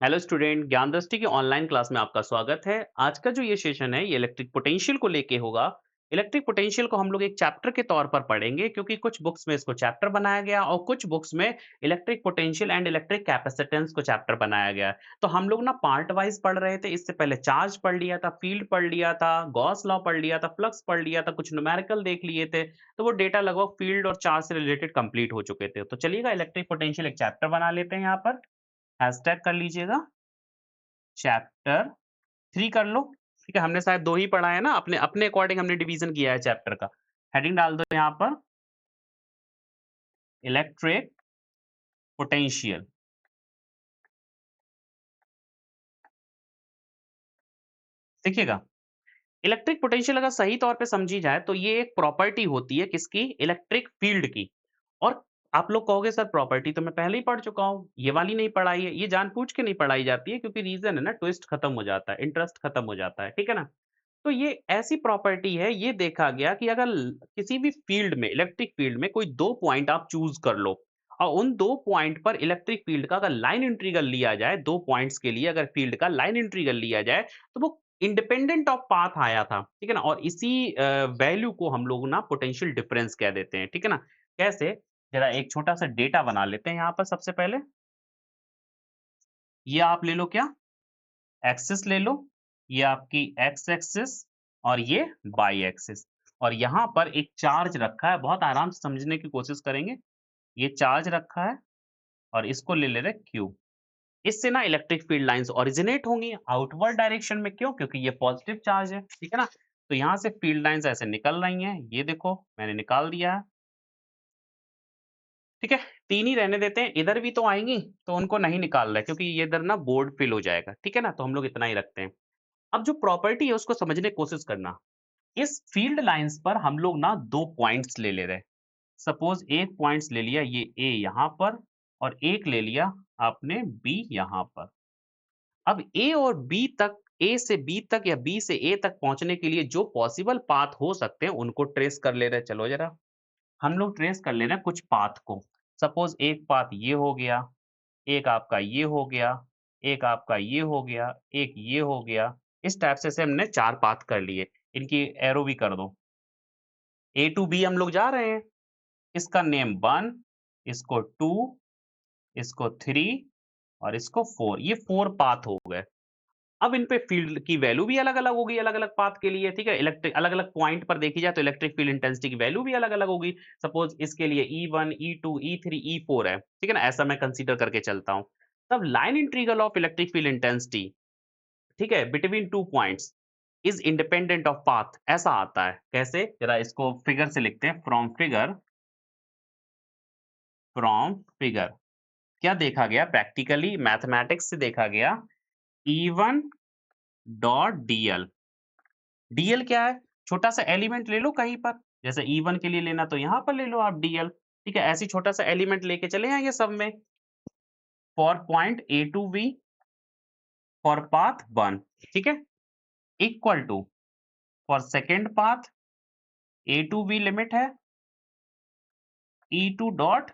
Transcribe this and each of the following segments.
Hello student, ज्ञान दृष्टि की ऑनलाइन क्लास में आपका स्वागत है। आज का जो ये सेशन है ये इलेक्ट्रिक पोटेंशियल को लेके होगा। इलेक्ट्रिक पोटेंशियल को हम लोग एक चैप्टर के तौर पर पढ़ेंगे क्योंकि कुछ बुक्स में इसको चैप्टर बनाया गया और कुछ बुक्स में electric potential and electric capacitance को चैप्टर बनाया गया है। तो हम लोग ना पार्ट वाइज पढ़ रहे थे। इससे पहले चार्ज पढ़ लिया था, फील्ड पढ़ लिया था, गॉस लॉ पढ़ लिया था, फ्लक्स पढ़ लिया था, कुछ न्यूमेरिकल देख लिए थे। तो वो डेटा लगभग फील्ड और चार्ज से रिलेटेड कंप्लीट हो चुके थे। तो चलिएगा इलेक्ट्रिक पोटेंशियल एक चैप्टर बना लेते हैं। यहाँ पर हैशटैग कर लीजिएगा चैप्टर 3 कर लो। ठीक है, हमने शायद 2 ही पढ़ा है ना, अपने अपने अकॉर्डिंग हमने डिवीज़न किया है चैप्टर का। हेडिंग डाल दो यहाँ पर इलेक्ट्रिक पोटेंशियल। देखिएगा, इलेक्ट्रिक पोटेंशियल अगर सही तौर पे समझी जाए तो ये एक प्रॉपर्टी होती है किसकी? इलेक्ट्रिक फील्ड की। और आप लोग कहोगे सर प्रॉपर्टी तो मैं पहले ही पढ़ चुका हूँ, ये वाली नहीं पढ़ाई है। ये जानबूझ के नहीं पढ़ाई जाती है क्योंकि रीज़न है ना, ट्विस्ट खत्म हो जाता है, इंटरेस्ट खत्म हो जाता है, ठीक है ना? तो ये ऐसी प्रॉपर्टी है, ये देखा गया कि अगर किसी भी फील्ड में, इलेक्ट्रिक फील्ड में कोई 2 पॉइंट आप चूज़ कर लो और उन 2 पॉइंट पर इलेक्ट्रिक फील्ड का अगर लाइन इंटीग्रल लिया जाए, 2 पॉइंट्स के लिए अगर फील्ड का लाइन इंटीग्रल लिया जाए, तो वो इंडिपेंडेंट ऑफ पाथ आया था, ठीक है ना? और इसी वैल्यू को हम लोग ना पोटेंशियल डिफरेंस कह देते हैं, ठीक है ना? कैसे? ज़रा एक छोटा-सा डेटा बना लेते हैं यहाँ पर सबसे पहले। ये आप ले लो क्या? एक्सिस ले लो, ये आपकी एक्स एक्सिस और ये वाई एक्सिस। और यहाँ पर एक चार्ज रखा है, बहुत आराम से समझने की कोशिश करेंगे। ये चार्ज रखा है और इसको ले ले रहे क्यू। इससे ना इलेक्ट्रिक फील्ड लाइन्स ओरिजिनेट होंगी आउटवर्ड डायरेक्शन में। क्यों? क्योंकि ये पॉजिटिव चार्ज है, ठीक है ना? तो यहाँ से फील्ड लाइन्स ऐसे निकल रही हैं, ये देखो मैंने निकाल दिया है, ठीक है? 3 ही रहने देते हैं, इधर भी तो आएँगी, तो उनको नहीं निकाल रहे क्योंकि ये इधर ना बोर्ड फिल हो जाएगा, ठीक है ना? तो हम लोग इतना ही रखते हैं। अब जो प्रॉपर्टी है उसको समझने की कोशिश करना। इस फील्ड लाइन्स पर हम लोग ना 2 पॉइंट्स ले ले रहे हैं। सपोज़ एक पॉइंट्स ले लिया ये ए यहाँ पर और एक ले लिया आपने बी यहाँ पर। अब ए और बी तक, ए से बी तक या बी से ए तक पहुँचने के लिए जो पॉसिबल पाथ हो सकते हैं उनको ट्रेस कर ले रहे हैं। चलो ज़रा, हम लोग ट्रेस कर ले रहे हैं कुछ पाथ को। सपोज़ एक पाथ ये हो गया, एक आपका ये हो गया, एक आपका ये हो गया, एक ये हो गया। इस टाइप से हमने 4 पाथ कर लिए। इनकी एरो भी कर दो। ए टू बी हम लोग जा रहे हैं। इसका नेम 1, इसको 2, इसको 3 और इसको 4। ये 4 पाथ हो गए। अब इन पे फ़ील्ड की वैल्यू भी अलग-अलग होगी, अलग-अलग पाथ के लिए, ठीक है? इलेक्ट्रिक अलग-अलग पॉइंट पर देखी जाए तो इलेक्ट्रिक फ़ील्ड इंटेंसिटी की वैल्यू भी अलग-अलग होगी। सपोज़ इसके लिए E1, E2, E3, E4 है, ठीक है ना? ऐसा मैं कंसीडर करके चलता हूँ। तब line integral of electric field intensity, ठीक है, between 2 points is independent of path, ऐसा आता है। कैसे? ज़रा इसको फिगर से लिखते हैं। फ्रॉम फिगर क्या देखा गया प्रैक्टिकली मैथमेटिक्स से देखा गया E1 डॉट dl। dl क्या है? छोटा-सा एलिमेंट ले लो कहीं पर, जैसे E1 के लिए लेना तो यहाँ पर ले लो आप dl, ठीक है? ऐसे ही छोटा-सा एलिमेंट लेके चले आएँगे सब में। For point A to B for path 1, ठीक है? Equal to for second path A to B limit है E2 dot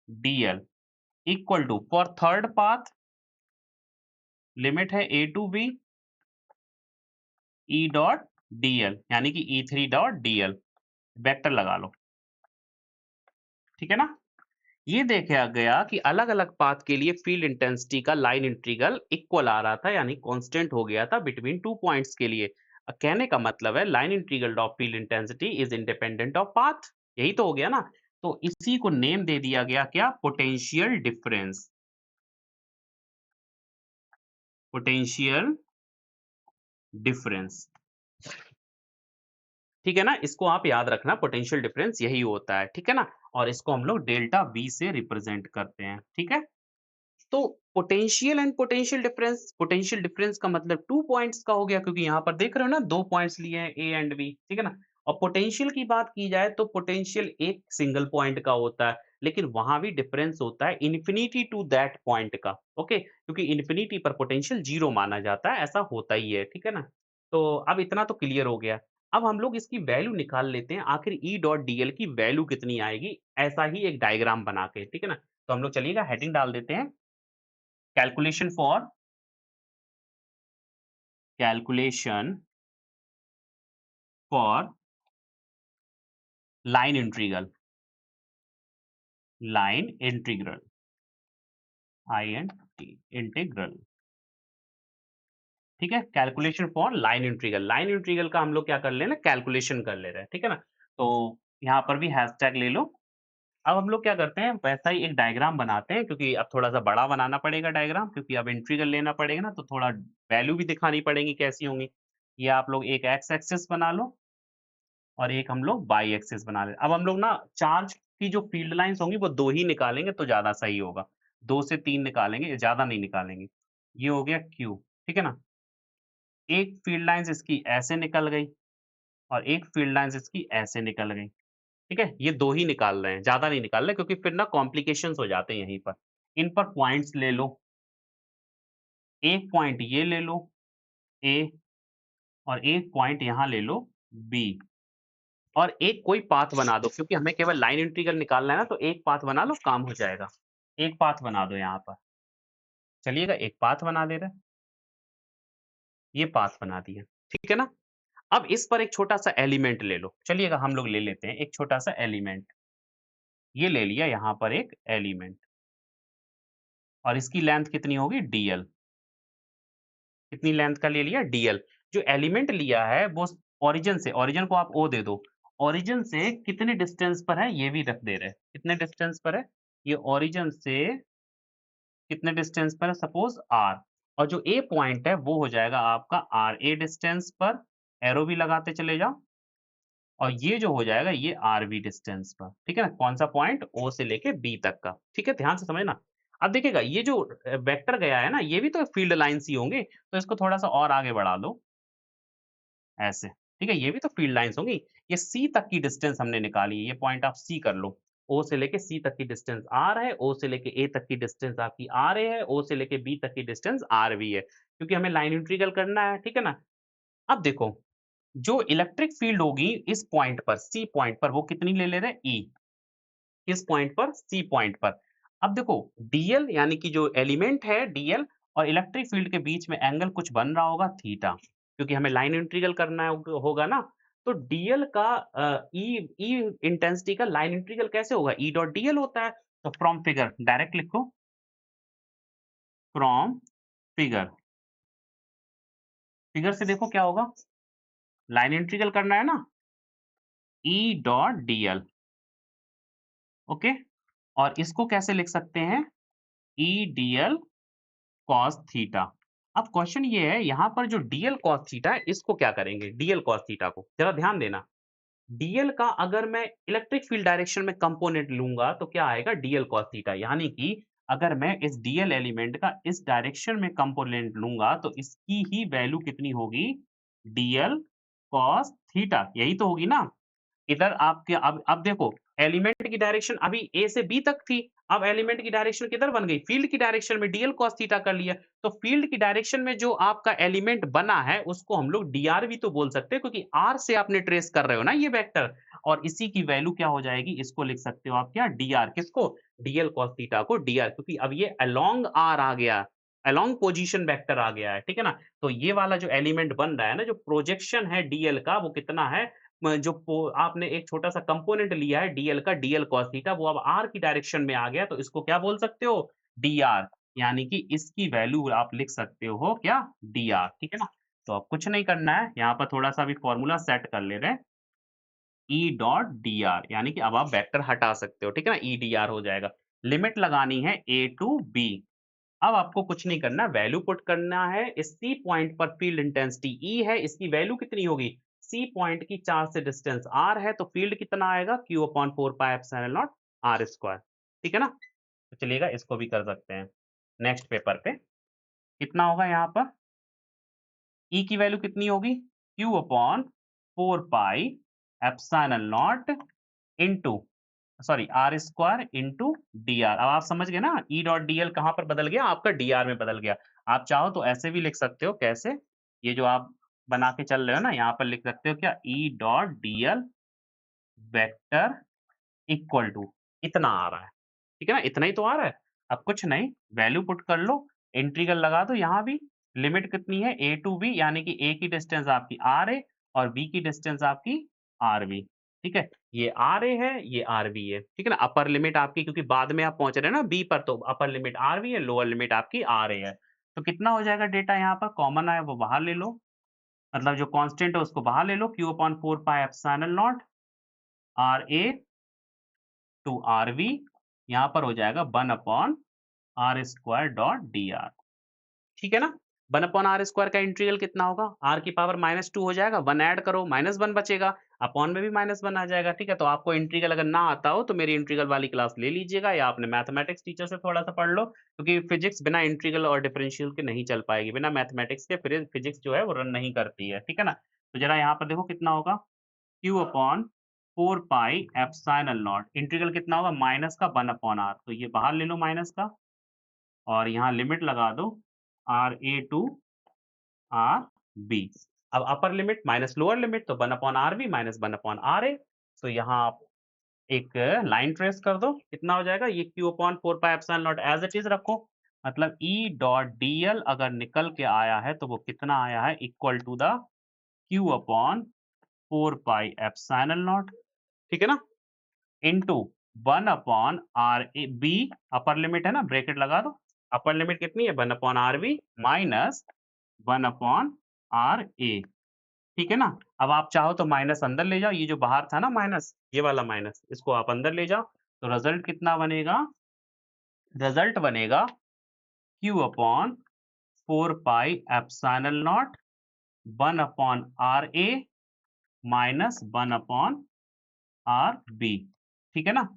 dl equal to for third path limit है A to B E dot dl यानी कि E3 dot dl। Vector लगा लो, ठीक है ना? ये देखा गया कि अलग-अलग पाथ के लिए फील्ड इंटेंसिटी का लाइन इंटीग्रल इक्वल आ रहा था, यानी कांस्टेंट हो गया था बिटवीन 2 पॉइंट्स के लिए। कहने का मतलब है line integral of field intensity is independent of path. यही तो हो गया ना? तो इसी को नेम दे दिया गया क्या? Potential difference. पोटेंशियल डिफरेंस, ठीक है ना? इसको आप याद रखना, पोटेंशियल डिफरेंस यही होता है, ठीक है ना? और इसको हम लोग डेल्टा V से रिप्रेजेंट करते हैं, ठीक है? तो पोटेंशियल डिफरेंस का मतलब 2 पॉइंट्स का हो गया क्योंकि यहाँ पर देख रहे हो ना 2 पॉइंट्स लिए हैं ए एंड बी, ठीक है ना? और पोटेंशियल की बात की जाए तो पोटेंशियल एक सिंगल पॉइंट का होता है, लेकिन वहाँ भी डिफरेंस होता है इन्फिनिटी टू दैट पॉइंट का, ओके? क्योंकि इन्फिनिटी पर पोटेंशियल 0 माना जाता है, ऐसा होता ही है, ठीक है ना? तो अब इतना तो क्लियर हो गया। अब हम लोग इसकी वैल्यू निकाल लेते हैं, आखिर ई डॉट डीएल की वैल्यू कितनी आएगी, ऐसा ही एक डायग्राम बना के, ठीक है ना? तो हम लोग चलिएगा हेडिंग डाल देते हैं, calculation for calculation for line integral, line integral, INT integral, ठीक है? Calculation for line integral, line integral का हम लोग क्या कर ले रहे हैं, कैलकुलेशन कर ले रहे हैं, ठीक है ना? तो यहाँ पर भी हैशटैग ले लो। अब हम लोग क्या करते हैं, वैसा ही एक डायग्राम बनाते हैं, क्योंकि अब थोड़ा-सा बड़ा बनाना पड़ेगा डायग्राम, क्योंकि अब इंटीग्रल लेना पड़ेगा ना, तो थोड़ा वैल्यू भी दिखानी पड़ेंगी कैसी होंगी। ये आप लोग एक एक्स एक्सिस बना लो और एक हम लोग वाई एक्सिस बना लें। अब हम लोग ना चार्ज की जो फील्ड लाइन्स होंगी वो 2 ही निकालेंगे तो ज़्यादा सही होगा। 2 से 3 निकालेंगे, ज़्यादा नहीं निकालेंगे। ये हो गया क्यू, ठीक है ना? एक फील्ड लाइन्स इसकी ऐसे निकल गई और एक फील्ड लाइन्स इसकी ऐसे निकल गई, ठीक है? ये 2 ही निकाल रहे हैं, ज़्यादा नहीं निकाल रहे, क्योंकि फिर ना कॉम्प्लिकेशंस हो जाते हैं यहीं पर। इन पर पॉइंट्स ले लो, एक पॉइंट ये ले लो ए और एक पॉइंट यहाँ ले लो बी और एक कोई पाथ बना दो, क्योंकि हमें केवल लाइन इंटीग्रल निकालना है ना, तो एक पाथ बना लो, काम हो जाएगा। एक पाथ बना दो यहाँ पर। चलिएगा, एक पाथ बना दे रहे हैं, ये पाथ बना दिया, ठीक है ना? अब इस पर एक छोटा-सा एलिमेंट ले लो। चलिएगा, हम लोग ले लेते हैं एक छोटा-सा एलिमेंट। ये ले लिया यहाँ पर एक एलिमेंट और इसकी लेंथ कितनी होगी, डीएल। कितनी लेंथ का ले लिया, डीएल। जो एलिमेंट लिया है वो ओरिजिन से, ओरिजिन को आप ओ दे दो। ओरिजिन से कितने डिस्टेंस पर है ये भी रख दे रहे हैं। कितने डिस्टेंस पर है? ये ओरिजिन से कितने डिस्टेंस पर है, सपोज आर, और जो ए पॉइंट है वो हो जाएगा आपका आर ए डिस्टेंस पर, एरो भी लगाते चले जाओ, और ये जो हो जाएगा ये आर बी डिस्टेंस पर, ठीक है ना? कौन सा पॉइंट, ओ से लेके बी तक का, ठीक है? ध्यान से समझना। अब देखिएगा, ये जो वेक्टर गया है ना, ये भी तो फील्ड लाइन्स ही होंगे, तो इसको थोड़ा सा और आगे बढ़ा दो ऐसे, ठीक है? ये भी तो फील्ड लाइन्स होंगी। ये सी तक की डिस्टेंस हमने निकाली है, ये पॉइंट आप सी कर लो। ओ से लेके सी तक की डिस्टेंस आर है, ओ से लेके ए तक की डिस्टेंस आपकी आर ए है, ओ से लेके बी तक की डिस्टेंस आर बी है, क्योंकि हमें लाइन इंटीग्रल करना है, ठीक है ना? अब देखो, जो इलेक्ट्रिक फील्ड होगी इस पॉइंट पर, सी पॉइंट पर, वो कितनी ले ले रहे हैं, ई। किस पॉइंट पर, सी पॉइंट पर। अब देखो, डीएल यानी कि जो एलिमेंट है डीएल और इलेक्ट्रिक फील्ड के बीच में एंगल कुछ बन रहा होगा थीटा, क्योंकि हमें लाइन इंटीग्रल करना होगा ना। तो डीएल का ई ई इंटेंसिटी का लाइन इंटीग्रल कैसे होगा, ई डॉट डीएल होता है। तो फ्रॉम फिगर डायरेक्ट लिखो, फ्रॉम फिगर, फिगर से देखो क्या होगा, लाइन इंटीग्रल करना है ना, ई डॉट डीएल, ओके। और इसको कैसे लिख सकते हैं, ई डीएल कॉस थीटा। अब क्वेश्चन ये है, यहाँ पर जो डीएल कॉस थीटा है, इसको क्या करेंगे, डीएल कॉस थीटा को जरा ध्यान देना। डीएल का अगर मैं इलेक्ट्रिक फील्ड डायरेक्शन में कंपोनेंट लूंगा तो क्या आएगा, डीएल कॉस थीटा, यानी कि अगर मैं इस डीएल एलिमेंट का इस डायरेक्शन में कंपोनेंट लूंगा तो इसकी ही वैल्यू कितनी होगी, डीएल कॉस थीटा, यही तो होगी ना। इधर आपके अब देखो, एलिमेंट की डायरेक्शन अभी ए से बी तक थी, अब एलिमेंट की डायरेक्शन किधर बन गई, फील्ड की डायरेक्शन में, डीएल कॉस थीटा कर लिया। तो फील्ड की डायरेक्शन में जो आपका एलिमेंट बना है उसको हम लोग डीआर भी तो बोल सकते हैं, क्योंकि आर से आपने ट्रेस कर रहे हो ना ये वेक्टर, और इसी की वैल्यू क्या हो जाएगी, इसको लिख सकते हो आप क्या, डीआर। किसको, डीएल कॉस थीटा को डीआर, क्योंकि अब ये अलोंग आर आ गया, अलोंग पोजीशन वेक्टर आ गया है, ठीक है ना? तो ये वाला जो एलिमेंट बन रहा है ना, जो प्रोजेक्शन है डीएल का, वो कितना है, जो आपने एक छोटा-सा कंपोनेंट लिया है डीएल का, डीएल कॉस थीटा, वो अब आर की डायरेक्शन में आ गया, तो इसको क्या बोल सकते हो, डीआर, यानी कि इसकी वैल्यू आप लिख सकते हो क्या, डीआर, ठीक है ना? तो अब कुछ नहीं करना है, यहाँ पर थोड़ा-सा अभी फॉर्मूला सेट कर ले रहे हैं, ई डॉट डीआर, यानी कि अब आप वेक्टर हटा सकते हो, ठीक है ना? ई डीआर हो जाएगा। लिमिट लगानी है ए टू बी। अब आपको कुछ नहीं करना, वैल्यू पुट करना है। इस सी पॉइंट पर फील्ड इंटेंसिटी ई है, इसकी वैल्यू कितनी होगी, सी पॉइंट की चार्ज से डिस्टेंस आर है, तो फील्ड कितना आएगा, Q upon 4 pi epsilon naught R square, ठीक है ना? तो चलिएगा, इसको भी कर सकते हैं नेक्स्ट पेपर पे। कितना होगा यहाँ पर, ई की वैल्यू कितनी होगी, Q upon 4 pi epsilon naught into, sorry, R square into D R. अब आप समझ गए ना, ई डॉट डी एल कहाँ पर बदल गया, आपका डी आर में बदल गया। आप चाहो तो ऐसे भी लिख सकते हो, कैसे, ये जो आप बना के चल रहे हो ना, यहाँ पर लिख सकते हो क्या, E dot D L vector equal to इतना आ रहा है, ठीक है ना, इतना ही तो आ रहा है। अब कुछ नहीं, वैल्यू पुट कर लो, इंटीग्रल लगा दो यहाँ भी, लिमिट कितनी है ए टू बी, यानी कि ए की डिस्टेंस आपकी आर ए और बी की डिस्टेंस आपकी आर बी। ठीक है, ये आर ए है, ये आर बी है। ठीक है ना, अपर लिमिट आपकी, क्योंकि बाद में आप पहुंच रहे हैं ना बी पर, तो अपर लिमिट आर बी है, लोअर लिमिट आपकी आर ए है। तो कितना हो जाएगा डेटा, यहाँ पर कॉमन आया वो बाहर ले लो, मतलब जो कांस्टेंट है उसको बाहर ले लो, Q upon 4 pi epsilon naught R A to R B, यहाँ पर हो जाएगा 1 upon R square dot D R. ठीक है ना? 1 अपॉन आर स्क्वायर का इंटीग्रल कितना होगा? आर की पावर -2 हो जाएगा, 1 ऐड करो, -1 बचेगा, अपॉन में भी -1 आ जाएगा। ठीक है? तो आपको इंटीग्रल अगर ना आता हो तो मेरी इंटीग्रल वाली क्लास ले लीजिएगा, या अपने मैथमेटिक्स टीचर से थोड़ा-सा पढ़ लो, क्योंकि फिजिक्स बिना इंटीग्रल और डिफरेंशियल के नहीं चल पाएगी। बिना मैथमेटिक्स के फिर फिजिक्स जो है वो रन नहीं करती है। ठीक है ना? तो ज़रा यहाँ पर देखो कितना होगा, q upon 4 pi epsilon naught, integral कितना होगा? माइनस का 1 अपॉन r, तो ये बाहर ले लो माइनस का, और यहाँ लिमिट लगा दो R A to R B. अब upper limit minus lower limit, तो 1 upon R B minus 1 upon R A. तो यहाँ आप एक लाइन ट्रेस कर दो, कितना हो जाएगा? ये Q upon 4 pi epsilon naught as it is रखो, मतलब ई डॉट डी एल अगर निकल के आया है तो वो कितना आया है? Equal to the Q upon 4 pi epsilon naught, ठीक है ना, into 1 upon R A B, upper limit है ना, ब्रैकेट लगा दो, अपर लिमिट कितनी है? 1 upon R B minus 1 upon R A. ठीक है ना? अब आप चाहो तो माइनस अंदर ले जाओ, ये जो बाहर था ना माइनस, ये वाला माइनस, इसको आप अंदर ले जाओ, तो रिजल्ट कितना बनेगा? रिजल्ट बनेगा Q upon 4 pi epsilon naught 1 upon R A minus 1 upon R B. ठीक है ना?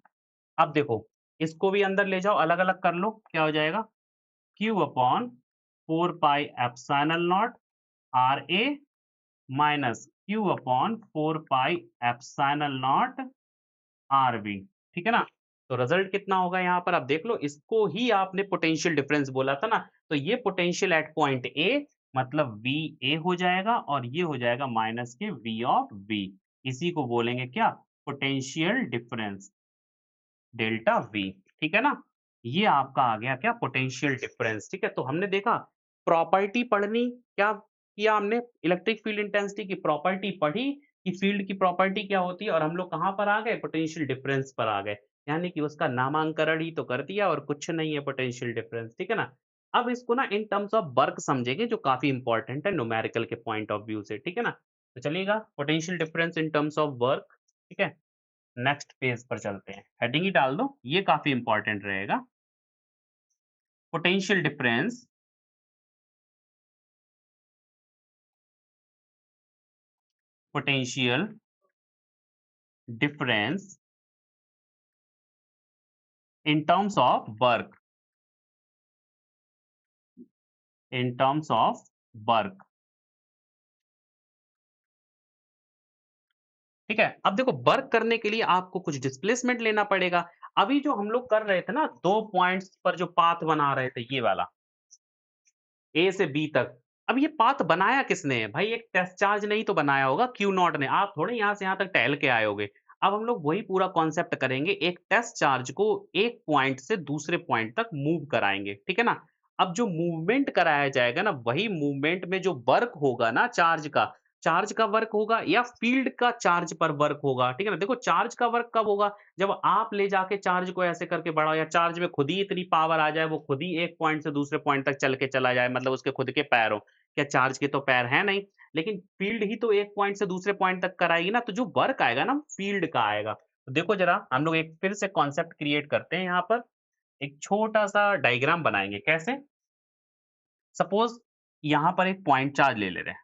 अब देखो, इसको भी अंदर ले जाओ, अलग-अलग कर लो, क्या हो जाएगा? Q upon 4 pi epsilon naught R A minus Q upon 4 pi epsilon naught R B. ठीक है ना? तो रिजल्ट कितना होगा यहाँ पर आप देख लो, इसको ही आपने पोटेंशियल डिफरेंस बोला था ना, तो ये पोटेंशियल एट पॉइंट ए, मतलब वी ए हो जाएगा, और ये हो जाएगा माइनस के वी ऑफ बी। इसी को बोलेंगे क्या? Potential difference, delta we. ठीक है ना? ये आपका आ गया क्या? Potential difference. ठीक है? तो हमने देखा प्रॉपर्टी पढ़नी, क्या किया हमने? इलेक्ट्रिक फील्ड इंटेंसिटी की प्रॉपर्टी पढ़ी कि फील्ड की प्रॉपर्टी क्या होती है, और हम लोग कहाँ पर आ गए? पोटेंशियल डिफरेंस पर आ गए। यानी कि उसका नामांकरण ही तो कर दिया, और कुछ नहीं है पोटेंशियल डिफरेंस। ठीक है ना? अब इसको ना इन टर्म्स ऑफ वर्क समझेंगे, जो काफ़ी इंपॉर्टेंट है न्यूमेरिकल के पॉइंट ऑफ व्यू से। ठीक है ना? तो चलिएगा, potential difference in terms of work. ठीक है? नेक्स्ट पेज पर चलते हैं, हेडिंग ही डाल दो, ये काफी इंपॉर्टेंट रहेगा। Potential difference potential difference in terms of work, in terms of work. ठीक है? अब देखो, वर्क करने के लिए आपको कुछ डिस्प्लेसमेंट लेना पड़ेगा। अभी जो हम लोग कर रहे थे ना, 2 पॉइंट्स पर जो पाथ बना रहे थे, ये वाला ए से बी तक। अब ये पाथ बनाया किसने है? भाई एक टेस्ट चार्ज ने ही तो बनाया होगा, क्यू नॉट ने। आप थोड़े यहाँ से यहाँ तक टहल के आए होगे। अब हम लोग वही पूरा कॉन्सेप्ट करेंगे, एक टेस्ट चार्ज को एक पॉइंट से दूसरे पॉइंट तक मूव कराएँगे, ठीक है ना? अब जो मूवमेंट कराया जाएगा ना, वही मूवमेंट में जो वर्क होगा ना चार्ज का वर्क होगा या फ़ील्ड का चार्ज पर वर्क होगा, ठीक है ना? देखो, चार्ज का वर्क कब होगा? जब आप ले जाके चार्ज को ऐसे करके बढ़ाओ, या चार्ज में खुद ही इतनी पावर आ जाए, वो खुद ही एक पॉइंट से दूसरे पॉइंट तक चल के चला जाए, मतलब उसके खुद के पैर हों। क्या चार्ज के तो पैर हैं नहीं, लेकिन फ़ील्ड ही तो एक पॉइंट से दूसरे पॉइंट तक कराएगी ना, तो जो वर्क आएगा ना, फ़ील्ड का आएगा। तो देखो ज़रा, हम लोग एक फिर से कॉन्सेप्ट क्रिएट करते हैं यहाँ पर, एक छोटा-सा डायग्राम बनाएँगे, कैसे? सपोज़ यहाँ पर एक पॉइंट चार्ज ले ले रहे हैं,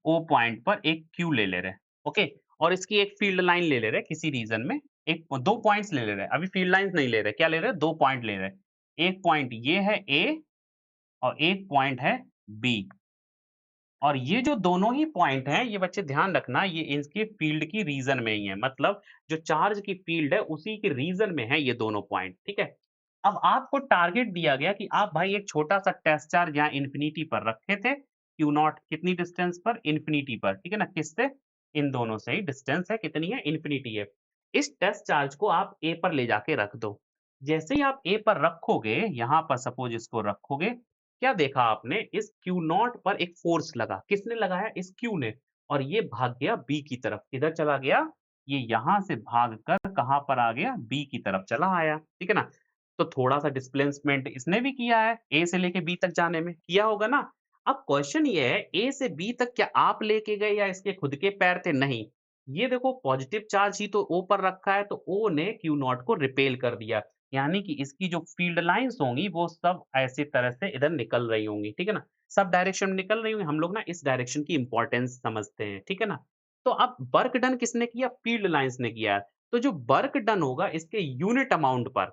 ओ पॉइंट पर एक क्यू ले ले रहे हैं, ओके? और इसकी एक फ़ील्ड लाइन ले ले रहे हैं किसी रीज़न में, एक 2 पॉइंट्स ले ले रहे हैं, अभी फ़ील्ड लाइन्स नहीं ले रहे, क्या ले रहे हैं? 2 पॉइंट ले रहे हैं। एक पॉइंट ये है ए, और एक पॉइंट है बी, और ये जो दोनों ही पॉइंट हैं, ये बच्चे ध्यान रखना, ये इसके फ़ील्ड की रीज़न में ही है, मतलब जो चार्ज की फ़ील्ड है, उसी के रीज़न में है ये दोनों पॉइंट, ठीक है? अब आपको टारगेट दिया गया कि आप भाई एक छोटा-सा टेस्ट चार्ज यहाँ इन्फिनिटी पर रखे थे, क्यू नॉट कितनी डिस्टेंस पर? इन्फिनिटी पर, ठीक है ना? किससे? इन दोनों से ही डिस्टेंस है, कितनी है? इन्फिनिटी है। इस टेस्ट चार्ज को आप ए पर ले जाके रख दो। जैसे ही आप ए पर रखोगे, यहाँ पर सपोज़ इसको रखोगे, क्या देखा आपने इस क्यू नॉट पर एक फोर्स लगा, किसने लगाया? इस क्यू ने, और ये भाग गया बी की तरफ। किधर चला गया? ये यहाँ से भाग कर कहाँ पर आ गया? बी की तरफ चला आया, ठीक है ना? तो थोड़ा-सा डिस्प्लेसमेंट इसने भी किया है, ए से लेके बी तक जाने में, किया होगा ना? अब क्वेश्चन ये है, ए से बी तक क्या आप लेके गए या इसके खुद के पैर थे? नहीं। ये देखो पॉजिटिव चार्ज ही तो ओ पर रखा है, तो ओ ने क्यू नॉट को रिपेल कर दिया। यानी कि इसकी जो फील्ड लाइन्स होंगी वो सब ऐसी तरह से इधर निकल रही होंगी, ठीक है ना? सब डायरेक्शन में निकल रही होंगी, हम लोग ना इस डायरेक्शन की इम्पोर्टेंस समझते हैं, ठीक है ना? तो अब वर्क डन किसने किया? फील्ड लाइन्स ने किया है। तो जो वर्क डन होगा इसके यूनिट अमाउंट पर,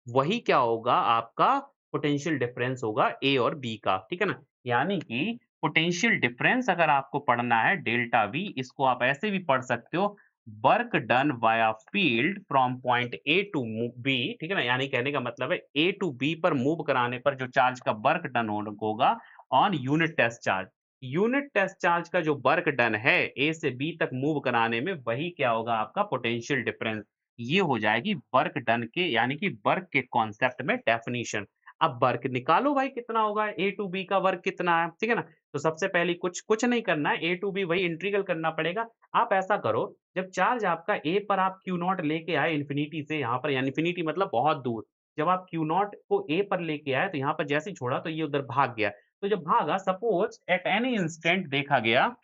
वही क्या होगा आपका पोटेंशियल डिफरेंस होगा ए और बी का, ठीक है ना? यानी कि पोटेंशियल डिफरेंस अगर आपको पढ़ना है डेल्टा वी, इसको आप ऐसे भी पढ़ सकते हो, work done via field from point A to B, ठीक है ना? यानी कहने का मतलब है ए टू बी पर मूव कराने पर जो चार्ज का वर्क डन होगा on unit test charge. Unit test charge का जो वर्क डन है ए से बी तक मूव कराने में, वही क्या होगा आपका पोटेंशियल डिफरेंस। ये हो जाएगी वर्क डन के यानी कि वर्क के कॉन्सेप्ट में डेफिनिशन। अब वर्क निकालो भाई कितना होगा, ए टू बी का वर्क कितना है, ठीक है ना? तो सबसे पहले कुछ कुछ नहीं करना है, ए टू बी वही इंटीग्रल करना पड़ेगा। आप ऐसा करो, जब चार्ज आपका ए पर आप क्यू नॉट लेके आए इन्फिनिटी से यहाँ पर, यानी इन्फिनिटी मतलब बहुत दूर। जब आप क्यू नॉट को ए पर लेके आए तो यहाँ पर जैसे ही छोड़ा तो ये उधर भाग गया। तो जब भागा, सपोज एट एनी इंस्टेंट देखा गया,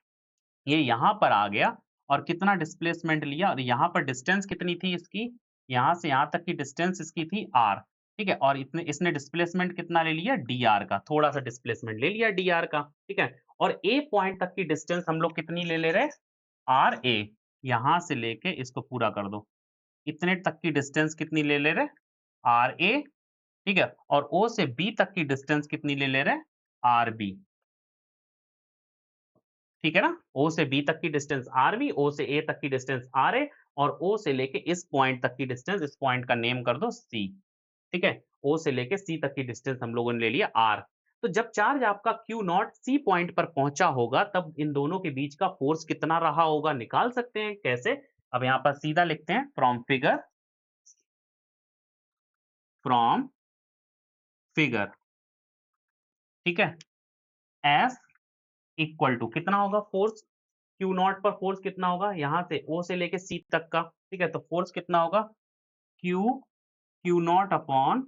ये यहाँ पर आ गया और कितना डिस्प्लेसमेंट लिया, और यहाँ पर डिस्टेंस कितनी थी इसकी? यहाँ से यहाँ तक की डिस्टेंस इसकी थी r, ठीक है? और इतने इसने डिस्प्लेसमेंट कितना ले लिया? dr का, थोड़ा-सा डिस्प्लेसमेंट ले लिया dr का, ठीक है? और a पॉइंट तक की डिस्टेंस हम लोग कितनी ले ले रहे? ra, यहाँ से लेके इसको पूरा कर दो। इतने तक की डिस्टेंस कितनी ले ले रहे? ra, ठीक है? और o से b तक की डिस्टेंस कितनी ले ले रहे? rb, ठीक है ना? O से B तक की डिस्टेंस RB, O से A तक की डिस्टेंस RA, और O से लेके इस पॉइंट तक की डिस्टेंस, इस पॉइंट का नेम कर दो C, ठीक है? O से लेके C तक की डिस्टेंस हम लोगों ने ले लिया R। तो जब चार्ज आपका Q नॉट C पॉइंट पर पहुँचा होगा, तब इन दोनों के बीच का फ़ोर्स कितना रहा होगा, निकाल सकते हैं। कैसे? अब यहाँ पर सीधा लिखते हैं, फ्रॉम फिगर, ठीक है? F इक्वल टू कितना होगा फ़ोर्स? क्यू नॉट पर फ़ोर्स कितना होगा? यहाँ से O से लेके C तक का, ठीक है? तो फ़ोर्स कितना होगा? Q Q naught upon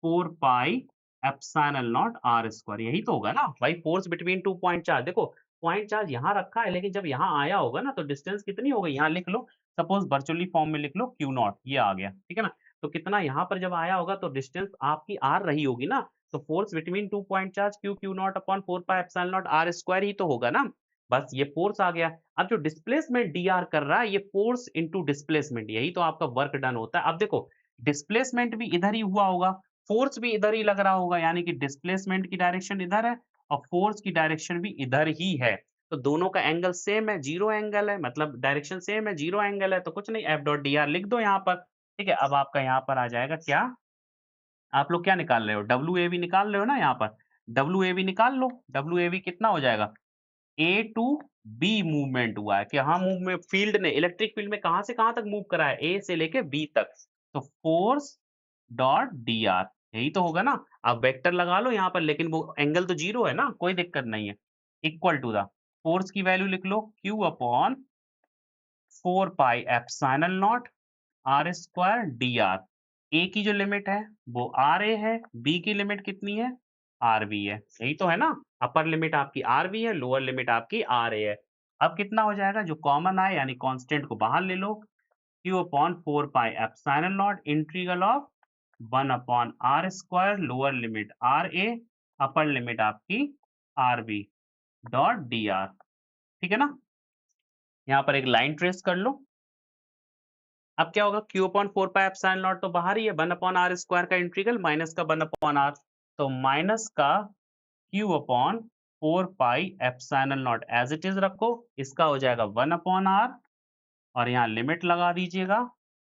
4 pi epsilon naught R square, यही तो होगा ना भाई, force between two point charge. देखो पॉइंट चार्ज यहाँ रखा है, लेकिन जब यहाँ आया होगा ना तो डिस्टेंस कितनी हो गई, यहाँ लिख लो, सपोज वर्चुअली फॉर्म में लिख लो क्यू नॉट, ये आ गया, ठीक है ना? तो कितना यहाँ पर जब आया होगा तो डिस्टेंस आपकी आर रही होगी ना, तो force between two point charge Q Q naught upon 4 pi epsilon naught R square ही तो होगा ना। बस ये फोर्स आ गया। अब जो डिस्प्लेसमेंट डी आर कर रहा है, ये फोर्स इंटू डिस्प्लेसमेंट, यही तो आपका वर्क डन होता है। अब देखो डिस्प्लेसमेंट भी इधर ही हुआ होगा, फोर्स भी इधर ही लग रहा होगा, यानी कि डिस्प्लेसमेंट की डायरेक्शन इधर है और फोर्स की डायरेक्शन भी इधर ही है। तो दोनों का एंगल सेम है, जीरो एंगल है, मतलब डायरेक्शन सेम है, जीरो एंगल है, तो कुछ नहीं, एफ डॉट डी आर लिख दो यहाँ पर, ठीक है? अब आपका यहाँ पर आ जाएगा क्या, आप लोग क्या निकाल रहे हो? डब्ल्यू ए बी निकाल रहे हो ना यहाँ पर, डब्ल्यू ए बी निकाल लो। डब्ल्यू ए बी कितना हो जाएगा? ए टू बी मूवमेंट हुआ है कि हाँ, मूव में फील्ड ने इलेक्ट्रिक फील्ड में कहाँ से कहाँ तक मूव करा है? ए से लेके बी तक। तो फोर्स डॉट डी आर, यही तो होगा ना? आप वेक्टर लगा लो यहाँ पर, लेकिन वो एंगल तो जीरो है ना, कोई दिक्कत नहीं है। इक्वल टू द फोर्स की वैल्यू लिख लो, Q upon 4 pi epsilon naught R square D R. A की जो लिमिट है वो आर ए है, बी की लिमिट कितनी है? आर बी है, यही तो है ना? अपर लिमिट आपकी आर बी है, लोअर लिमिट आपकी आर ए है। अब कितना हो जाएगा, जो कॉमन आए यानी कांस्टेंट को बाहर ले लो, Q upon 4 pi epsilon naught integral of 1 upon R square, lower limit R A, upper limit आपकी R B dot D R, ठीक है ना? यहाँ पर एक लाइन ट्रेस कर लो। अब क्या होगा, q upon 4 pi epsilon naught तो बाहर ही है, 1 अपॉन आर स्क्वायर का इंटीग्रल माइनस का 1 अपॉन आर, तो माइनस का q upon 4 pi epsilon naught as it is रखो, इसका हो जाएगा 1 अपॉन आर, और यहाँ लिमिट लगा दीजिएगा,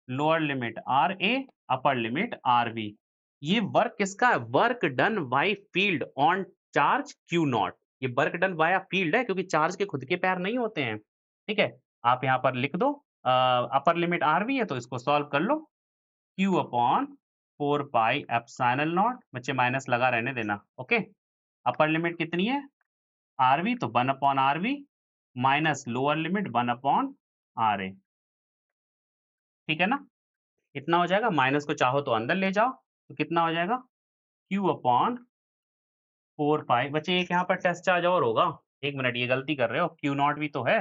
lower limit R A, upper limit R B. ये वर्क किसका है? Work done by field on charge Q naught. ये वर्क डन बाय फील्ड है, क्योंकि चार्ज के खुद के पैर नहीं होते हैं, ठीक है? आप यहाँ पर लिख दो, अपर लिमिट आर बी है तो इसको सॉल्व कर लो, Q upon 4 pi epsilon naught, बच्चे माइनस लगा रहने देना, ओके। अपर लिमिट कितनी है आरवी, तो 1 upon R B minus lower limit 1 upon R A, ठीक है ना। कितना हो जाएगा, माइनस को चाहो तो अंदर ले जाओ, तो कितना हो जाएगा क्यू अपॉन 4 पाई। बच्चे एक यहाँ पर टेस्ट चार्ज और होगा, एक मिनट, ये गलती कर रहे हो, क्यू नॉट भी तो है।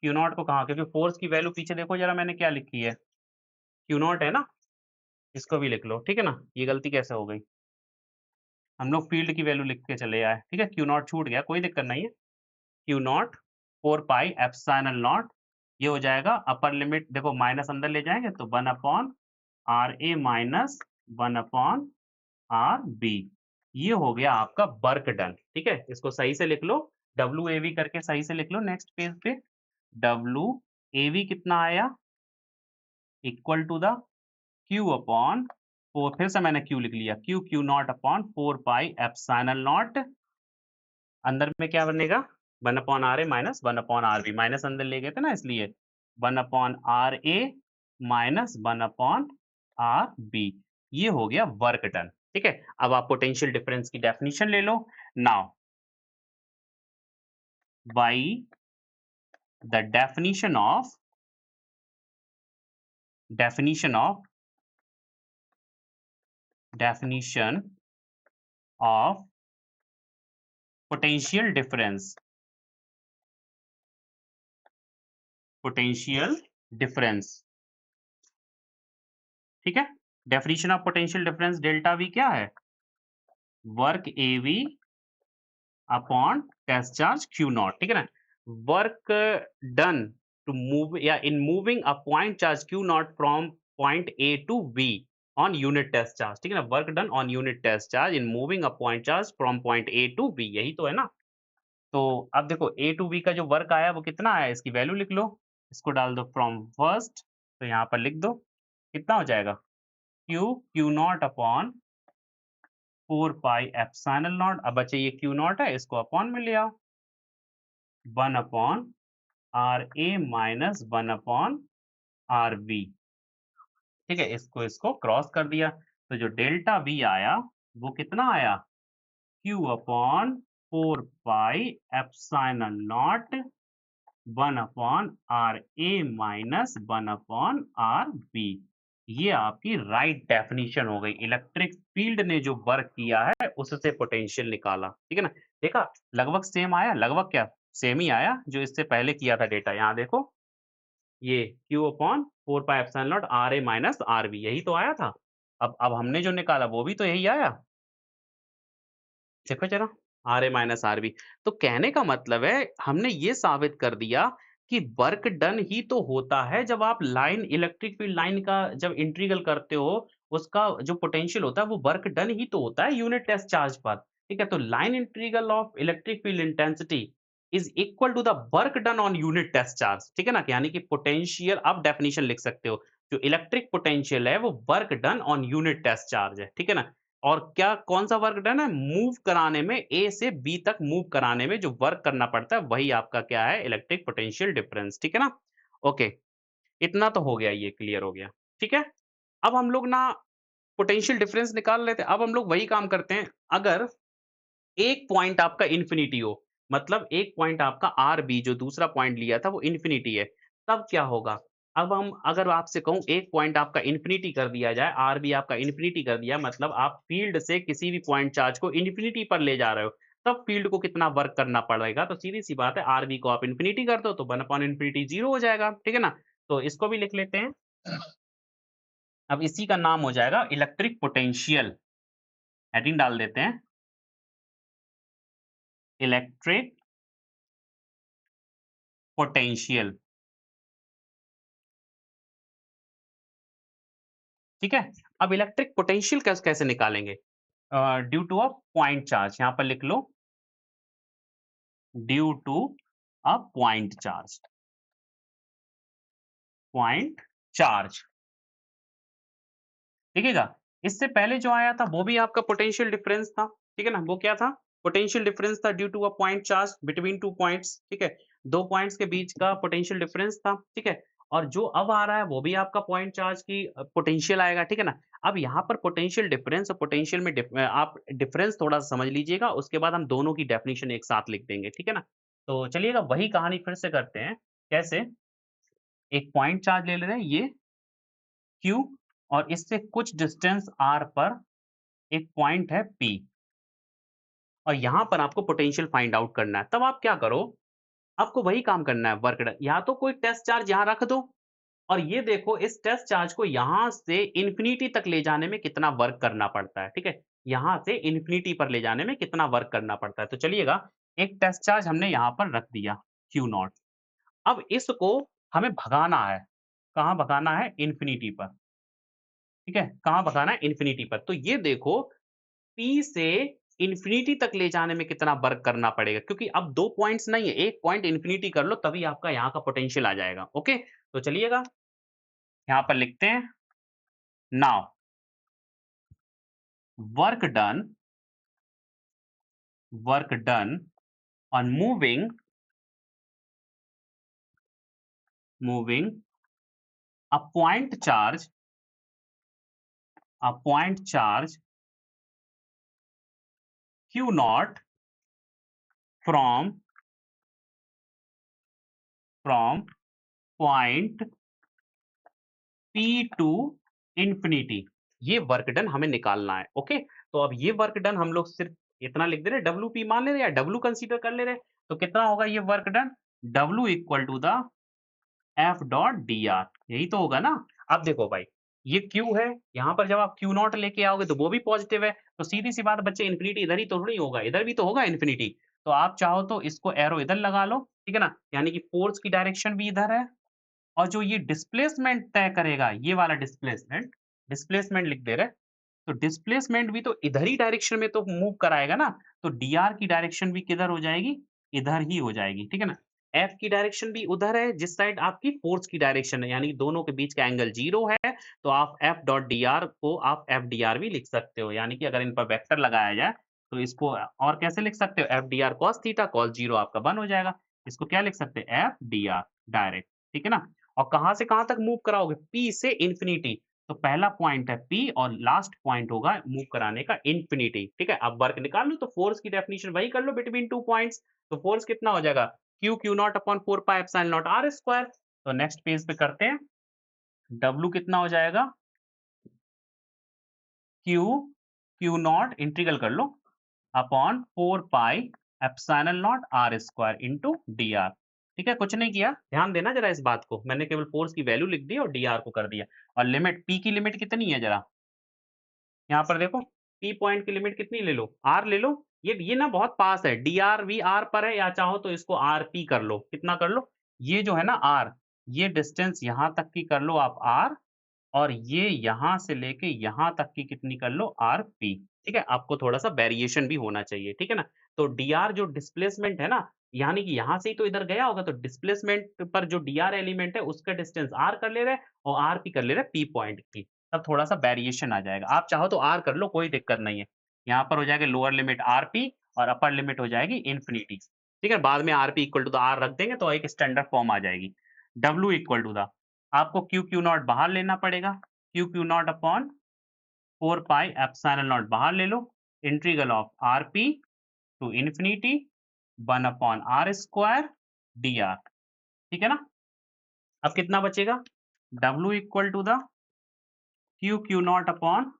क्यू नॉट को कहाँ, क्योंकि फोर्स की वैल्यू पीछे देखो जरा मैंने क्या लिखी है, क्यू नॉट है ना, इसको भी लिख लो, ठीक है ना। ये गलती कैसे हो गई, हम लोग फील्ड की वैल्यू लिख के चले आए, ठीक है। क्यू नॉट छूट गया, कोई दिक्कत नहीं है। Q not 4 pi epsilon not, ये हो जाएगा अपर लिमिट, देखो माइनस अंदर ले जाएंगे तो 1 upon R A minus 1 upon R B. ये हो गया आपका वर्क डन, ठीक है। इसको सही से लिख लो, डब्ल्यू ए वी करके सही से लिख लो नेक्स्ट पेज पे। डब्ल्यू ए वी कितना आया, equal to the Q upon 4, फिर से मैंने क्यू लिख लिया, Q Q naught upon 4 pi epsilon naught, अंदर में क्या बनेगा 1 upon R A minus 1 upon R B, minus अंदर ले गए थे ना इसलिए 1 upon R A minus 1 upon R B. ये हो गया वर्क डन, ठीक है। अब आप पोटेंशियल डिफरेंस की डेफिनेशन ले लो। Now by the definition of potential difference, ठीक है। Definition of potential difference delta V क्या है, work A B upon test charge Q naught, ठीक है ना। वर्क डन टू मूव या in moving a point charge Q naught from point A to B on unit test charge, ठीक है ना। Work done on unit test charge in moving a point charge from point A to B, यही तो है ना। तो अब देखो ए टू बी का जो वर्क आया वो कितना आया, इसकी वैल्यू लिख लो, इसको डाल दो फ्रॉम फर्स्ट, तो यहाँ पर लिख दो कितना हो जाएगा, Q Q naught upon 4 pi epsilon not. अब बच्चे ये क्यू नॉट है, इसको अपॉन में ले आओ, 1 upon R A minus 1 upon R B, ठीक है। इसको क्रॉस कर दिया, तो जो डेल्टा वी आया वो कितना आया, Q upon 4 pi epsilon naught 1 upon R A minus 1 upon R B. ये आपकी राइट डेफिनेशन हो गई, इलेक्ट्रिक फील्ड ने जो वर्क किया है उससे पोटेंशियल निकाला, ठीक है ना। देखा लगभग सेम आया, लगभग क्या सेम ही आया जो इससे पहले किया था डेटा, यहाँ देखो ये q upon 4 pi epsilon naught R A minus R B, यही तो आया था। अब हमने जो निकाला वो भी तो यही आया, देखो जरा R A minus R B. तो कहने का मतलब है हमने ये साबित कर दिया कि वर्क डन ही तो होता है जब आप लाइन इलेक्ट्रिक फील्ड लाइन का जब इंटीग्रल करते हो, उसका जो पोटेंशियल होता है वो वर्क डन ही तो होता है यूनिट टेस्ट चार्ज पर, ठीक है। तो line integral of electric field intensity is equal to the work done on unit test charge, ठीक है ना। यानी कि पोटेंशियल आप डेफिनेशन लिख सकते हो, जो इलेक्ट्रिक पोटेंशियल है वो work done on unit test charge है, ठीक है ना। और क्या कौन सा वर्क डन है, मूव कराने में, ए से बी तक मूव कराने में जो वर्क करना पड़ता है वही आपका क्या है, इलेक्ट्रिक पोटेंशियल डिफरेंस, ठीक है ना। ओके, इतना तो हो गया, ये क्लियर हो गया, ठीक है। अब हम लोग ना पोटेंशियल डिफरेंस निकाल लेते हैं, अब हम लोग वही काम करते हैं। अगर एक पॉइंट आपका इन्फिनिटी हो, मतलब एक पॉइंट आपका आर बी जो दूसरा पॉइंट लिया था वो इन्फिनिटी है, तब क्या होगा। अब हम अगर आपसे कहूं एक पॉइंट आपका इन्फिनिटी कर दिया जाए, आर बी आपका इन्फिनिटी कर दिया, मतलब आप फील्ड से किसी भी पॉइंट चार्ज को इन्फिनिटी पर ले जा रहे हो, तब फील्ड को कितना वर्क करना पड़ेगा। तो सीधी सी बात है, आर बी को आप इन्फिनिटी कर दो तो 1 अपॉन इन्फिनिटी 0 हो जाएगा, ठीक है ना। तो इसको भी लिख लेते हैं, अब इसी का नाम हो जाएगा इलेक्ट्रिक पोटेंशियल, हेडिंग डाल देते हैं इलेक्ट्रिक पोटेंशियल, ठीक है। अब इलेक्ट्रिक पोटेंशियल कैसे निकालेंगे, due to a point charge, यहां पर लिख लो due to a point charge, देखिएगा। इससे पहले जो आया था वो भी आपका पोटेंशियल डिफरेंस था, ठीक है ना। वो क्या था, पोटेंशियल डिफरेंस था due to a point charge between two points, ठीक है। दो पॉइंट्स के बीच का पोटेंशियल डिफरेंस था, ठीक है। और जो अब आ रहा है वो भी आपका पॉइंट चार्ज की पोटेंशियल आएगा, ठीक है ना? अब यहाँ पर पोटेंशियल डिफरेंस और पोटेंशियल में आप डिफरेंस थोड़ा-सा समझ लीजिएगा, उसके बाद हम दोनों की डेफिनिशन एक साथ लिख देंगे, ठीक है ना? तो चलिएगा वही कहानी फिर से करते हैं। कैसे? एक पॉइंट चार्ज ले ले रहे हैं ये Q और इससे कुछ डिस्टेंस r पर एक पॉइंट है P और यहाँ पर आपको पोटेंशियल फाइंड आउट करना है। तब आप क्या करो, आपको वही काम करना है वर्क डन या तो कोई टेस्ट चार्ज यहाँ रख दो और ये देखो इस टेस्ट चार्ज को यहाँ से इन्फिनिटी तक ले जाने में कितना वर्क करना पड़ता है, ठीक है? यहाँ से इन्फिनिटी पर ले जाने में कितना वर्क करना पड़ता है। तो चलिएगा एक टेस्ट चार्ज हमने यहाँ पर रख दिया Q नॉट। अब इसको हमें भगाना है। कहाँ भगाना है? इन्फिनिटी पर, ठीक है? कहाँ भगाना है? इन्फिनिटी पर। तो ये देखो P से इन्फिनिटी तक ले जाने में कितना वर्क करना पड़ेगा क्योंकि अब 2 पॉइंट्स नहीं है, 1 पॉइंट इन्फिनिटी कर लो तभी आपका यहाँ का पोटेंशियल आ जाएगा। ओके? तो चलिएगा यहाँ पर लिखते हैं now work done on moving a point charge Q naught from point P to infinity। ये वर्क डन हमें निकालना है। ओके? तो अब ये वर्क डन हम लोग सिर्फ इतना लिख दे रहे हैं, WP मान ले रहे हैं या W कंसीडर कर ले रहे हैं। तो कितना होगा ये work done? W equal to the F dot dr, यही तो होगा ना? अब देखो भाई, ये Q है, यहाँ पर जब आप Q नॉट लेके आओगे तो वो भी पॉजिटिव है, तो सीधी-सी बात बच्चे इन्फिनिटी इधर ही तो थोड़ी होगा, इधर भी तो होगा इन्फिनिटी। तो आप चाहो तो इसको एरो इधर लगा लो, ठीक है ना? यानी कि फ़ोर्स की डायरेक्शन भी इधर है और जो ये डिस्प्लेसमेंट तय करेगा, ये वाला डिस्प्लेसमेंट, डिस्प्लेसमेंट लिख दे रहे हैं, तो डिस्प्लेसमेंट भी तो इधर ही डायरेक्शन में तो मूव कराएगा ना, तो dr की डायरेक्शन भी किधर हो जाएगी? इधर ही हो जाएगी, ठीक है ना? F की डायरेक्शन भी उधर है जिस साइड आपकी फ़ोर्स की डायरेक्शन है, यानी दोनों के बीच का एंगल 0 है, तो आप F डॉट dr को आप Fdr भी लिख सकते हो, यानी कि अगर इन पर वेक्टर लगाया जाए, तो इसको और कैसे लिख सकते हो? Fdr cos थीटा, cos 0 आपका 1 हो जाएगा। इसको क्या लिख सकते हैं? Fdr डायरेक्ट, ठीक है ना? और कहाँ से कहाँ तक मूव कराओगे? P से इन्फिनिटी। तो पहला पॉइंट है P और लास्ट पॉइंट होगा मूव कराने का इन्फिनिटी, ठीक है? अब वर्क निकाल लो तो फोर्स की डेफिनिशन वही कर लो बिटवीन 2 पॉइंट्स। तो फोर्स कितना हो जाएगा? Q not upon 4 pi epsilon naught R square. तो नेक्स्ट पेज पे करते हैं। W कितना हो जाएगा? Q नॉट इंटीग्रल कर लो upon 4 pi epsilon naught R square into dr। ठीक है? कुछ नहीं किया, ध्यान देना ज़रा इस बात को। मैंने केवल फोर्स की वैल्यू लिख दी और dr को कर दिया और लिमिट P की लिमिट कितनी है ज़रा? यहाँ पर देखो, P पॉइंट की लिमिट कितनी ले लो? R ले लो। ये ना बहुत पास है, dr भी R पर है या चाहो तो इसको RP कर लो। कितना कर लो? ये जो है ना R, ये डिस्टेंस यहाँ तक की कर लो आप R और ये यहाँ से लेके यहाँ तक की कितनी कर लो RP, ठीक है? आपको थोड़ा-सा वेरिएशन भी होना चाहिए, ठीक है ना? तो dr जो डिस्प्लेसमेंट है ना, यानी कि यहाँ से ही तो इधर गया होगा, तो डिस्प्लेसमेंट पर जो dr एलिमेंट है, उसका डिस्टेंस R कर ले रहा है और RP कर ले रहा है P पॉइंट की। तब थोड़ा-सा वेरिएशन आ जाएगा। आप चाहो तो R कर लो, कोई दिक्कत नहीं है। यहाँ पर हो जाएगा लोअर लिमिट RP और अपर लिमिट हो जाएगी इन्फिनिटी, ठीक है? बाद में RP equal to the R रख देंगे तो एक स्टैंडर्ड फॉर्म आ जाएगी। W इक्वल टू द आपको Q नॉट बाहर लेना पड़ेगा। Q not upon 4 pi epsilon naught बाहर ले लो। Integral of RP to infinity 1 upon R square dr, ठीक है ना? अब कितना बचेगा? W equal to the Q not upon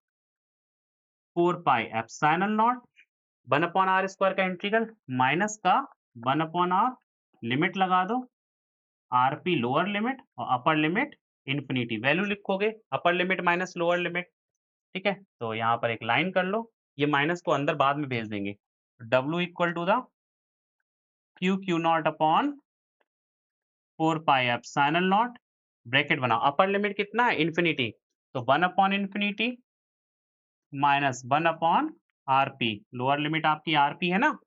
4 pi epsilon naught 1 upon R square का इंटीग्रल माइनस का 1 अपॉन R, लिमिट लगा दो RP लोअर लिमिट और अपर लिमिट इन्फिनिटी। वैल्यू लिखोगे अपर लिमिट माइनस लोअर लिमिट, ठीक है? तो यहाँ पर एक लाइन कर लो, ये माइनस को अंदर बाद में भेज देंगे। W equal to the Q not upon 4 pi epsilon naught, bracket बनाओ, अपर लिमिट कितना है? इन्फिनिटी, तो 1 upon infinity minus 1 upon RP, lower limit आपकी RP है ना?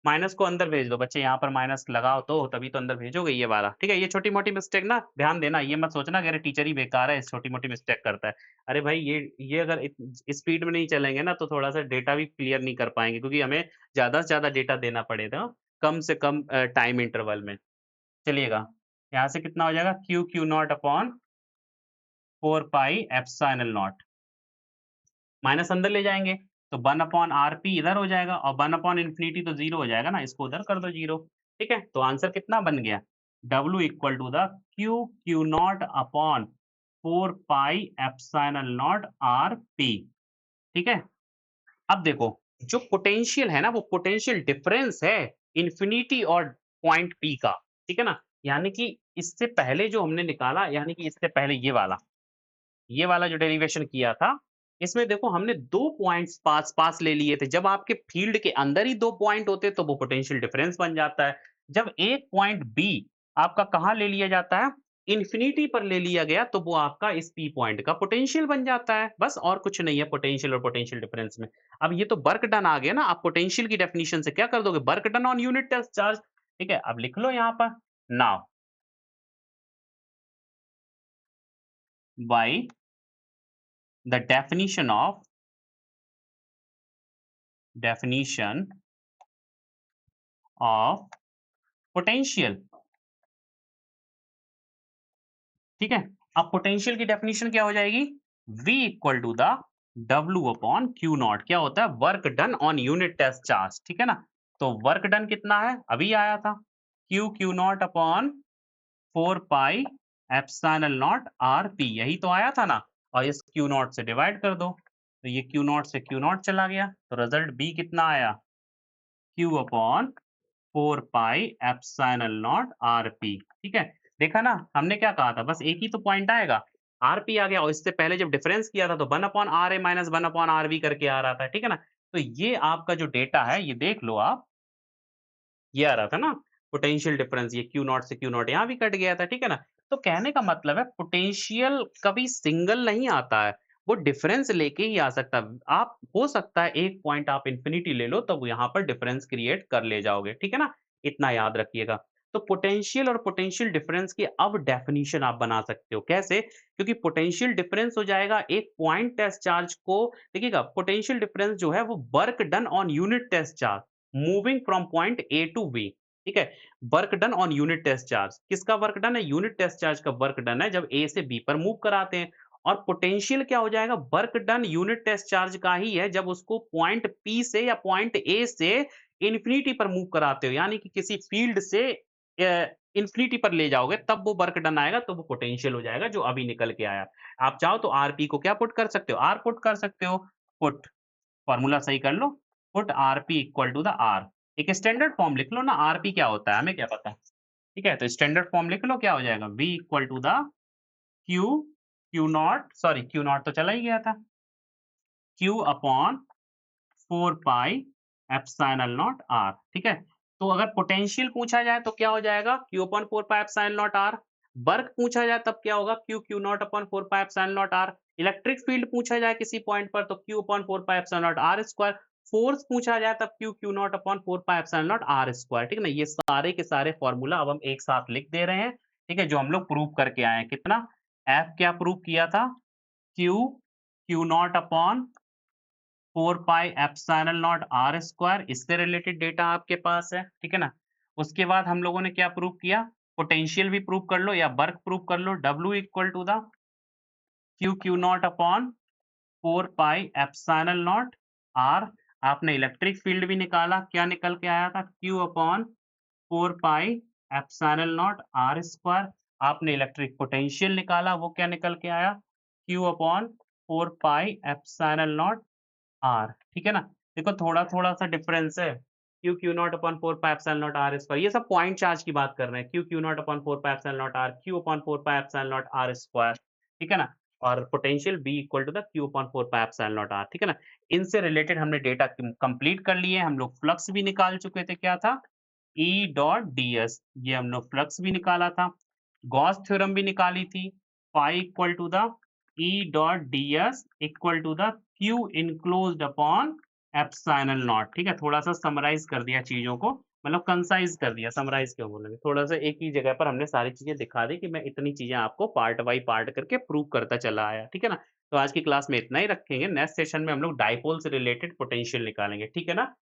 माइनस को अंदर भेज दो बच्चे, यहाँ पर माइनस लगाओ तो तभी तो अंदर भेजोगे ये वाला, ठीक है? ये छोटी-मोटी मिस्टेक ना ध्यान देना, ये मत सोचना कि अरे टीचर ही बेकार है, इस छोटी-मोटी मिस्टेक करता है। अरे भाई ये अगर स्पीड में नहीं चलेंगे ना तो थोड़ा-सा डेटा भी क्लियर नहीं कर पाएँगे क्योंकि हमें ज़्यादा से ज़्यादा डेटा देना पड़ेगा, कम से कम टाइम इंटरवल में। चलिएगा यहाँ से कितना हो जाएगा Q Q naught upon 4 pi epsilon not, minus अंदर ले जाएँगे, तो 1 अपॉन आरपी इधर हो जाएगा और 1 अपॉन इन्फिनिटी तो 0 हो जाएगा ना, इसको उधर कर दो 0, ठीक है? तो आंसर कितना बन गया? W equal to the Q Q naught upon 4 pi epsilon naught RP, ठीक है? अब देखो, जो पोटेंशियल है ना, वो पोटेंशियल डिफरेंस है इन्फिनिटी और पॉइंट P का, ठीक है ना? यानी कि इससे पहले जो हमने निकाला, यानी कि इससे पहले ये वाला जो डेरिवेशन किया था, इसमें देखो हमने 2 पॉइंट्स पास-पास ले लिए थे। जब आपके फ़ील्ड के अंदर ही 2 पॉइंट होते तो वो पोटेंशियल डिफरेंस बन जाता है। जब एक पॉइंट बी आपका कहाँ ले लिया जाता है? इन्फिनिटी पर ले लिया गया तो वो आपका इस पी पॉइंट का पोटेंशियल बन जाता है। बस और कुछ नहीं है पोटेंशियल और पोटेंशियल डिफरेंस में। अब ये तो वर्क डन आ गया ना, आप पोटेंशियल की डेफिनिशन से क्या कर दोगे? Work done on unit test charge, ठीक है? अब लिख लो यहाँ पर, now by the definition of potential, ठीक है? अब पोटेंशियल की डेफिनिशन क्या हो जाएगी? V equal to the W upon Q naught, क्या होता है? Work done on unit test charge, ठीक है ना? तो वर्क डन कितना है? अभी आया था, Q Q not upon 4 pi epsilon not RP, यही तो आया था ना? और इस Q नॉट से डिवाइड कर दो, तो ये Q नॉट से Q नॉट चला गया, तो रिजल्ट B कितना आया? Q upon 4 pi epsilon naught RP, ठीक है? देखा ना, हमने क्या कहा था? बस एक ही तो पॉइंट आएगा, आरपी आ गया और इससे पहले जब डिफरेंस किया था तो 1 upon RA minus 1 upon RB करके आ रहा था, ठीक है ना? तो ये आपका जो डेटा है, ये देख लो आप, ये आ रहा था ना पोटेंशियल डिफरेंस, ये क्यू नॉट से क्यू नॉट यहाँ भी कट गया था, ठीक है ना? तो कहने का मतलब है पोटेंशियल कभी सिंगल नहीं आता है, वो डिफरेंस लेके ही आ सकता है। आप हो सकता है एक पॉइंट आप इन्फिनिटी ले लो तब यहाँ पर डिफरेंस क्रिएट कर ले जाओगे, ठीक है ना? इतना याद रखिएगा। तो पोटेंशियल और पोटेंशियल डिफरेंस की अब डेफिनिशन आप बना सकते हो, कैसे? क्योंकि पोटेंशियल डिफरेंस हो जाएगा एक पॉइंट टेस्ट चार्ज को, देखिएगा पोटेंशियल डिफरेंस जो है वो work done on unit test charge moving from point A to B, ठीक है? Work done on unit test charge, किसका वर्क डन है? यूनिट टेस्ट चार्ज का वर्क डन है जब ए से बी पर मूव कराते हैं। और पोटेंशियल क्या हो जाएगा? Work done unit test charge का ही है जब उसको पॉइंट पी से या पॉइंट ए से इन्फिनिटी पर मूव कराते हो, यानी कि किसी फील्ड से इन्फिनिटी पर ले जाओगे तब वो वर्क डन आएगा, तो वो पोटेंशियल हो जाएगा जो अभी निकल के आया। आप चाहो तो आरपी को क्या पुट कर सकते हो? आर पुट कर सकते हो, पुट, फॉर्मूला सही कर लो, put R P equal to the R. एक स्टैंडर्ड फॉर्म लिख लो ना, आरपी क्या होता है हमें क्या पता, ठीक है? तो स्टैंडर्ड फॉर्म लिख लो, क्या हो जाएगा? V equal to the Q Q naught, sorry Q naught तो चला ही गया था, Q upon 4 pi epsilon naught R, ठीक है? तो अगर पोटेंशियल पूछा जाए तो क्या हो जाएगा? Q upon 4 pi epsilon naught R. Work पूछा जाए तब क्या होगा? Q Q not upon 4 pi epsilon naught R. Electric field पूछा जाए किसी पॉइंट पर तो Q upon 4 pi epsilon naught R square. Force पूछा जाए तब Q Q not upon 4 pi epsilon naught R square, ठीक है ना? ये सारे के सारे फॉर्मूला अब हम एक साथ लिख दे रहे हैं, ठीक है? जो हम लोग प्रूव करके आए हैं। कितना? F क्या प्रूव किया था? Q Q not upon 4 pi epsilon naught R square, इससे रिलेटेड डेटा आपके पास है, ठीक है ना? उसके बाद हम लोगों ने क्या प्रूव किया? पोटेंशियल भी प्रूव कर लो या वर्क प्रूव कर लो, W equal to the Q Q naught upon 4 pi epsilon naught R. आपने इलेक्ट्रिक फील्ड भी निकाला, क्या निकल के आया था? Q upon 4 pi epsilon naught R square. आपने इलेक्ट्रिक पोटेंशियल निकाला, वो क्या निकल के आया? Q upon 4 pi epsilon naught R, ठीक है ना? देखो थोड़ा-थोड़ा सा डिफरेंस है। Q Q naught upon 4 pi epsilon naught R square, ये सब पॉइंट चार्ज की बात कर रहे हैं। Q Q naught upon 4 pi epsilon naught R, Q upon 4 pi epsilon naught R square, ठीक है ना? और potential B equal to the Q upon 4 pi epsilon naught R, ठीक है ना? इनसे रिलेटेड हमने डेटा कंप्लीट कर लिए। हम लोग फ्लक्स भी निकाल चुके थे, क्या था? ई डॉट डीएस, ये हम लोग फ्लक्स भी निकाला था। गॉस थ्योरम भी निकाली थी, pi equal to the E dot DS equal to the Q enclosed upon epsilon naught, ठीक है? थोड़ा-सा समराइज़ कर दिया चीज़ों को, मतलब कंसाइज़ कर दिया, समराइज़ क्यों बोलेंगे? थोड़ा-सा एक ही जगह पर हमने सारी चीज़ें दिखा दी कि मैं इतनी चीज़ें आपको पार्ट बाय पार्ट करके प्रूव करता चला आया, ठीक है ना? तो आज की क्लास में इतना ही रखेंगे, नेक्स्ट सेशन में हम लोग डायपोल से रिलेटेड पोटेंशियल निकालेंगे, ठीक है ना?